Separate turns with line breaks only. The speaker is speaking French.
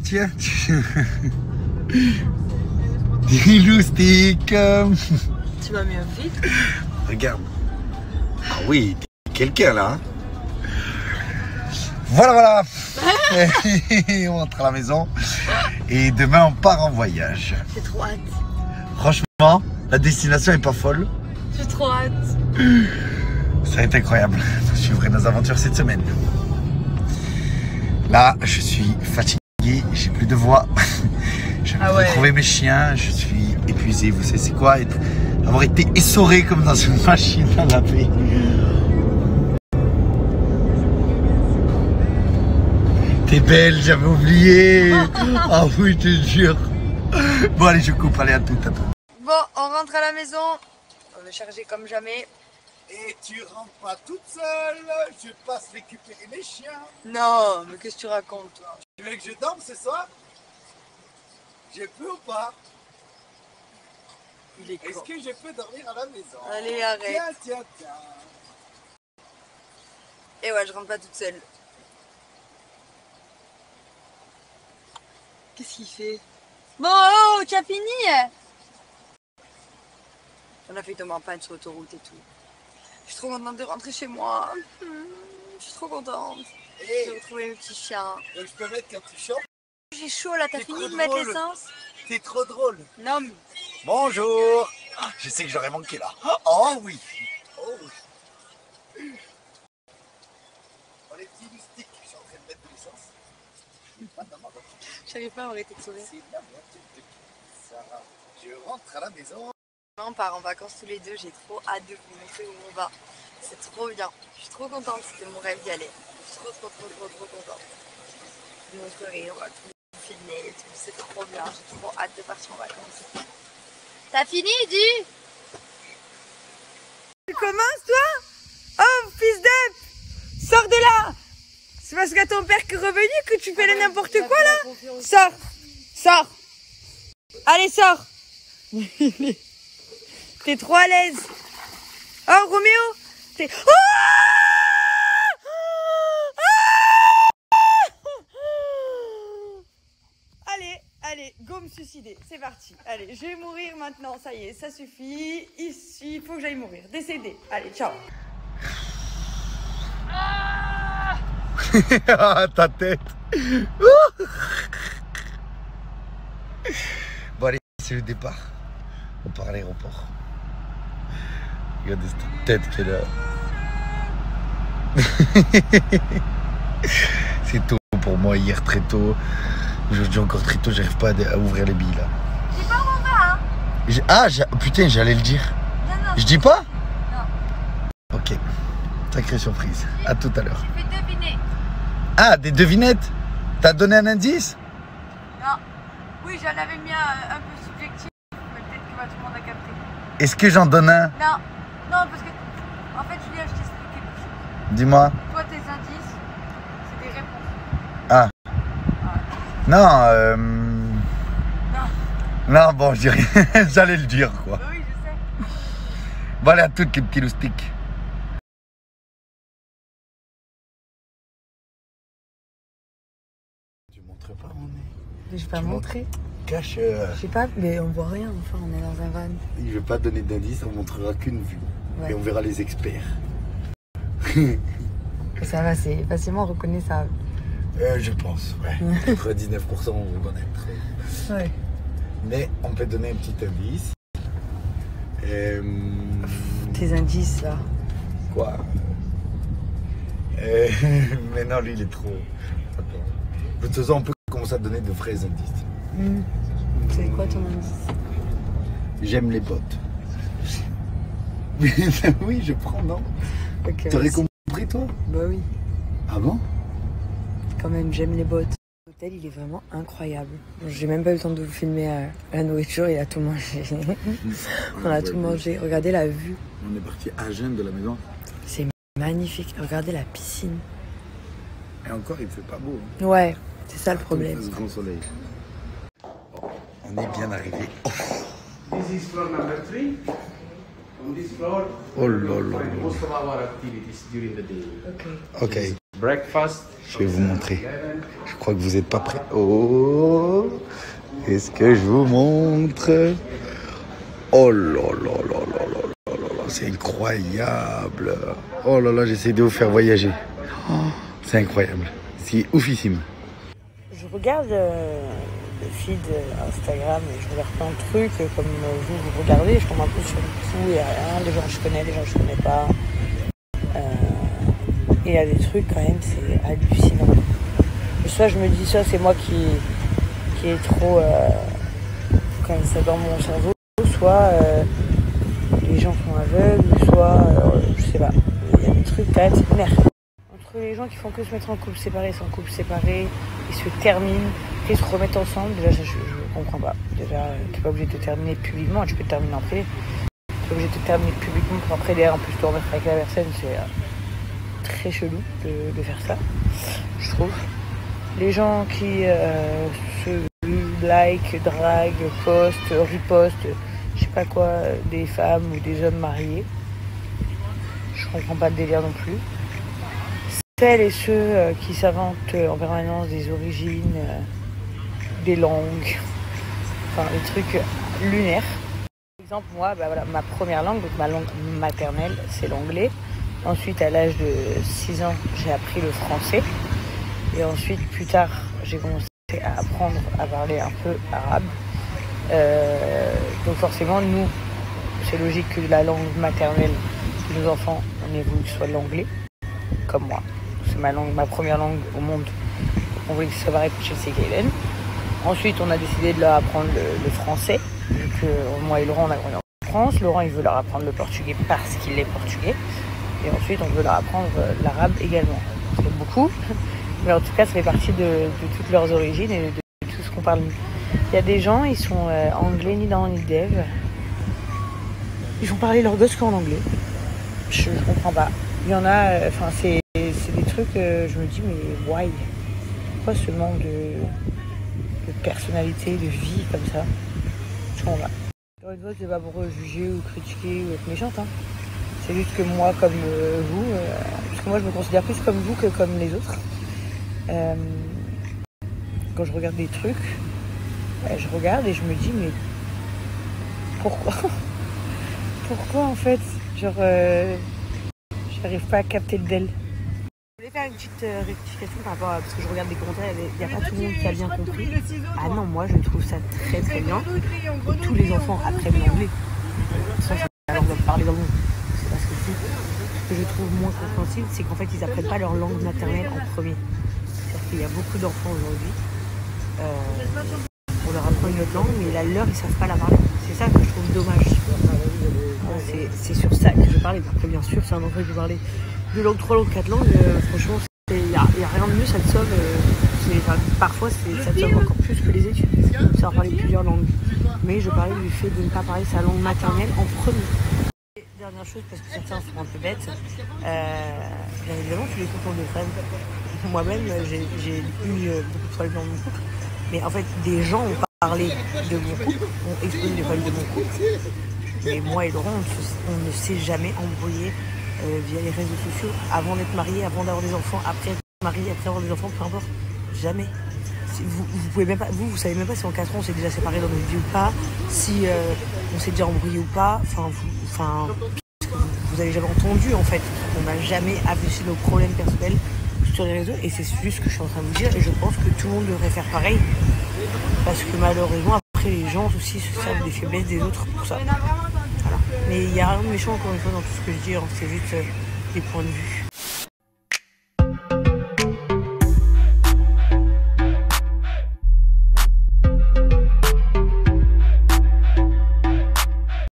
Tiens. Des loustiques.
Tu m'as mis un filtre.
Regarde. Ah oui, t'es quelqu'un là. Hein. Voilà. On rentre à la maison. Et demain, on part en voyage.
J'ai trop hâte.
Franchement, la destination est pas folle.
J'ai trop hâte.
Ça va être incroyable. Vous suivrez nos aventures cette semaine. Là, je suis fatigué. J'ai plus de voix. Je vais retrouver mes chiens. Je suis épuisé. Vous savez, c'est quoi avoir été essoré comme dans une machine à laver. T'es belle, j'avais oublié. Ah oui, je te jure. Bon, allez, je coupe. Allez, à tout.
Bon, on rentre à la maison. On va charger comme jamais.
Et tu rentres pas toute seule. Je passe récupérer mes chiens.
Non, mais qu'est-ce que tu racontes, toi?
Tu veux que je dorme ce soir? Je peux ou pas?
Il est con.
Est-ce que je peux dormir à la maison?
Allez, arrête.
Tiens.
Et ouais, je rentre pas toute seule. Qu'est-ce qu'il fait? Bon, oh, tu as fini? On a fait tomber en panne sur l'autoroute et tout. Je suis trop contente de rentrer chez moi. Je suis trop contente.
Hey,
de retrouver mes petits chiens.
je peux mettre quand tu chantes?
J'ai chaud là, t'as fini de mettre
drôle.
l'essence?
T'es trop drôle.
Non mais...
Bonjour. Je sais que j'aurais manqué là. Oh oui. Oh oui. Oh les petits loustiques, je suis en train de mettre de l'essence.
J'arrive pas à arrêter de sourire.
C'est la voiture de Sarah. Je rentre à la maison.
On part en vacances tous les deux, j'ai trop hâte de vous montrer où on va. C'est trop bien. Je suis trop contente, c'était mon rêve d'y aller. Je suis trop contente. Je vous montrerai, on va tout filmer et tout, c'est trop bien. J'ai trop hâte de partir en vacances. T'as fini, dis? Tu commences, toi? Oh, fils d'up! Sors de là! C'est parce que ton père qui est revenu que tu fais le n'importe quoi, là? Sors! Allez, sors! T'es trop à l'aise. Oh, Roméo, t'es... Oh Allez, go me suicider. C'est parti. Allez, je vais mourir maintenant. Ça y est, ça suffit. Ici, il faut que j'aille mourir. Décédé. Allez, ciao.
Ta tête. Bon allez, c'est le départ. On part à l'aéroport. Regardez cette tête qu'elle a. C'est tôt pour moi, hier très tôt. Aujourd'hui encore très tôt, j'arrive pas à ouvrir les billes là.
Je dis pas où on va, hein.
Putain, j'allais le dire.
Non.
Je dis pas?
Non.
Ok. Sacrée surprise. À tout à l'heure.
J'ai fait deviner.
Ah, des devinettes? T'as donné un indice?
Non. Oui, j'en avais mis un peu subjectif, mais peut-être que tout le monde a capté.
Est-ce que j'en donne un?
Non, parce que, en fait, Julien, je t'explique quelque chose.
Dis-moi.
Toi, tes indices, c'est des réponses.
Ah. Non,
Non.
Non, bon, je dis rien. J'allais le dire, quoi.
Oui, je sais.
Bon, allez, à toutes les petits loustiques. Tu montres pas mon nez.
Mais je vais pas montrer.
Cache.
Je sais pas, mais on voit rien, enfin, on est dans un van.
Je vais pas donner d'indice, on montrera qu'une vue.
Ouais.
Et on verra les experts.
Ça va, c'est facilement reconnaissable.
Je pense, ouais. 99% vont reconnaître.
Ouais.
Mais on peut donner un petit indice.
Tes indices, là.
Quoi? Mais non, lui, il est trop... Attends. De toute façon, on peut commencer à donner de vrais indices.
C'est quoi ton indice?
J'aime les bottes. Oui, je prends, non?
Okay,
t'aurais compris, toi?
Bah oui.
Ah bon?
Quand même, j'aime les bottes. L'hôtel, il est vraiment incroyable. J'ai même pas eu le temps de vous filmer la nourriture, il a tout mangé. On a tout mangé. Regardez la vue.
On est parti à jeun de la maison.
C'est magnifique. Regardez la piscine.
Et encore, il fait pas beau. Hein.
Ouais, c'est ça le problème.
Ce grand soleil. Bon, on est bien arrivé.
This is floor number 3. On this floor,
Oh
you will
là
find
là.
most of our activities during the day.
Ok.
Ok,
Breakfast.
je vais vous montrer. Je crois que vous n'êtes pas prêts. Oh, est-ce que je vous montre? Oh là là là là là là là, c'est incroyable. Oh là là, j'essaie de vous faire voyager. Oh, c'est incroyable, c'est oufissime.
Je regarde le feed Instagram et je regarde plein de trucs comme vous regardez. Je tombe un peu sur tout et rien, des gens que je connais, des gens que je connais pas. Et il y a des trucs quand même, c'est hallucinant. Et soit je me dis ça, c'est moi qui est trop comme ça dans mon cerveau, soit les gens sont aveugles, soit je sais pas. Il y a des trucs quand même, c'est merde. Entre les gens qui font que se mettre en couple séparé, sans couple séparé, ils se terminent, ils se remettent ensemble, déjà je comprends pas. Déjà, t'es pas obligé de te terminer publiquement, tu peux te terminer en privé. T'es pas obligé de te terminer publiquement pour après derrière en plus te remettre avec la personne, c'est très chelou de faire ça, je trouve. Les gens qui se like, drague, postent, repostent, je sais pas quoi, des femmes ou des hommes mariés, je comprends pas le délire non plus. Celles et ceux qui s'inventent en permanence des origines, des langues, enfin des trucs lunaires. Par exemple, moi, voilà, ma première langue, donc ma langue maternelle, c'est l'anglais. Ensuite, à l'âge de 6 ans, j'ai appris le français. Et ensuite, plus tard, j'ai commencé à apprendre à parler un peu arabe. Donc forcément, nous, c'est logique que la langue maternelle de nos enfants, on ait voulu que ce soit l'anglais, comme moi. C'est ma première langue au monde. On voulait que ça soit pareil pour Chelsea et Kaylen. Ensuite, on a décidé de leur apprendre le français. Vu que moi et Laurent, on a grandi en France. Laurent, il veut leur apprendre le portugais parce qu'il est portugais. Et ensuite, on veut leur apprendre l'arabe également. C'est beaucoup. Mais en tout cas, ça fait partie de toutes leurs origines et de tout ce qu'on parle. Il y a des gens, ils sont anglais ni dans ni dev. Ils font parler leur gosse qu'en anglais. Je comprends pas. Il y en a, c'est des trucs, je me dis, mais why? Pourquoi ce manque de personnalité, de vie comme ça? Je comprends pas. Encore une fois, c'est pas pour juger ou critiquer ou être méchante. Hein. C'est juste que moi, comme vous, parce que moi je me considère plus comme vous que comme les autres. Quand je regarde des trucs, je regarde et je me dis, mais pourquoi? Pourquoi en fait? Genre, j'arrive pas à capter le DEL. Je voulais faire une petite rectification par rapport à, parce que je regarde des commentaires, il n'y a pas tout le monde qui a bien compris. Ah non, moi je trouve ça très très bien. Tous les enfants apprennent l'anglais. Ça, c'est la langue de parler dans le monde. C'est pas ce que c'est. Ce que je trouve moins compréhensible, c'est qu'en fait ils apprennent pas leur langue maternelle en premier. C'est-à-dire qu'il y a beaucoup d'enfants aujourd'hui, on leur apprend une autre langue, mais la leur ils savent pas la parler. C'est ça que je trouve dommage. C'est sur ça que je parlais. Après, bien sûr, c'est un enfant qui peut parler 2 langues, 3 langues, 4 langues. Franchement, il n'y a rien de mieux, ça te sauve. Parfois, ça te sauve encore plus que les études. Savoir parler plusieurs langues. Mais je parlais du fait de ne pas parler sa langue maternelle en premier. Et dernière chose, parce que certains sont un peu bêtes, bien évidemment, tous les couples ont des problèmes. Moi-même, j'ai eu beaucoup de problèmes dans mon couple. Mais en fait, des gens ont parlé de mon couple, ont exprimé des problèmes de mon couple. Mais moi et Laurent, on ne s'est jamais embrouillé via les réseaux sociaux avant d'être mariés, avant d'avoir des enfants, après être mariés, après avoir des enfants, peu importe. Jamais. Vous pouvez même pas, vous savez même pas si en 4 ans on s'est déjà séparés dans notre vie ou pas, si on s'est déjà embrouillé ou pas. Vous avez jamais entendu en fait. On n'a jamais affiché nos problèmes personnels sur les réseaux et c'est juste ce que je suis en train de vous dire et je pense que tout le monde devrait faire pareil parce que malheureusement après les gens aussi se servent des faiblesses des autres pour ça. Voilà. Mais il n'y a rien de méchant encore une fois dans tout ce que je dis, hein. C'est juste des points de vue.